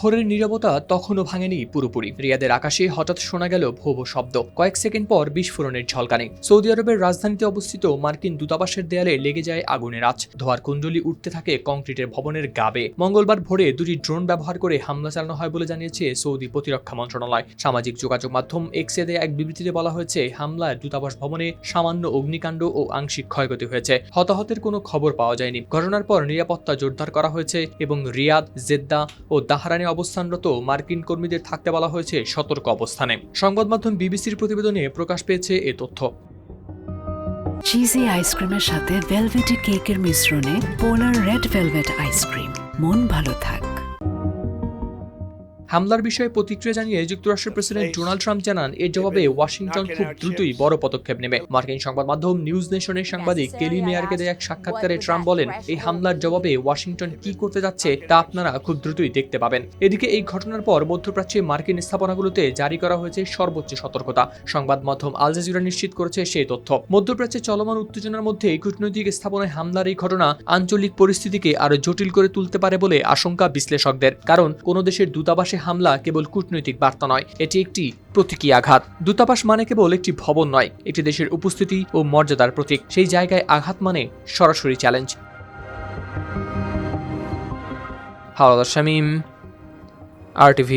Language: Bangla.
ভোরের নীরবতা তখনও ভাঙেনি পুরোপুরি। রিয়াদের আকাশে হঠাৎ শোনা গেল ভোঁ ভোঁ শব্দ, কয়েক সেকেন্ড পর বিস্ফোরণের ঝলকানি। সৌদি আরবের রাজধানীতে অবস্থিত মার্কিন দূতাবাসের দেয়ালে লেগে যায় আগুনের আঁচ, ধোঁয়ার কুণ্ডলি উঠতে থাকে কংক্রিটের ভবনের গাবে। মঙ্গলবার ভোরে দুটি ড্রোন ব্যবহার করে হামলা চালানো হয় বলে জানিয়েছে সৌদি প্রতিরক্ষা মন্ত্রণালয়। সামাজিক যোগাযোগ মাধ্যম এক্সে দেয়া এক বিবৃতিতে বলা হয়েছে, হামলায় দূতাবাস ভবনে সামান্য অগ্নিকাণ্ড ও আংশিক ক্ষয়ক্ষতি হয়েছে। হতাহতের কোনো খবর পাওয়া যায়নি। ঘটনার পর নিরাপত্তা জোরদার করা হয়েছে এবং রিয়াদ, জেদ্দা ও দাহরানে অবস্থানরত মার্কিন কর্মীদের থাকতে বলা হয়েছে সতর্ক অবস্থানে। সংবাদ মাধ্যম বিবিসির প্রতিবেদনে প্রকাশ পেয়েছে এ তথ্য। চিজি আইসক্রিমের সাথে ভেলভেটি কেকের মিশ্রণে পোলার রেড ভেলভেট আইসক্রিম, মন ভালো থাক। হামলার বিষয়ে প্রতিক্রিয়া জানিয়ে যুক্তরাষ্ট্রের প্রেসিডেন্ট ডোনাল্ড ট্রাম্প জানান, এর জবাবে ওয়াশিংটন খুব দ্রুতই বড় পদক্ষেপ নেবে। মার্কিন সংবাদ মাধ্যম নিউজ নেশনের সাংবাদিক কেলি মেয়ারকে দেয়া এক সাক্ষাৎকারে ট্রাম্প বলেন, এই হামলার জবাবে ওয়াশিংটন কি করতে যাচ্ছে তা আপনারা খুব দ্রুতই দেখতে পাবেন। এদিকে এই ঘটনার পর মধ্যপ্রাচ্যে মার্কিন স্থাপনাগুলোতে জারি করা হয়েছে সর্বোচ্চ সতর্কতা। সংবাদ মাধ্যম আল জাজিরা নিশ্চিত করেছে সেই তথ্য। মধ্যপ্রাচ্যে চলমান উত্তেজনার মধ্যে কূটনৈতিক স্থাপনায় হামলার এই ঘটনা আঞ্চলিক পরিস্থিতিকে আরো জটিল করে তুলতে পারে বলে আশঙ্কা বিশ্লেষকদের। কারণ কোনো দেশের দূতাবাসে হামলা কেবল কূটনৈতিক বার্তা নয়, এটি একটি প্রতীকী আঘাত। দূতাবাস মানে কেবল একটি ভবন নয়, একটি দেশের উপস্থিতি ও মর্যাদার প্রতীক। সেই জায়গায় আঘাত মানে সরাসরি চ্যালেঞ্জ। হাওলাদার শামীম, RTV।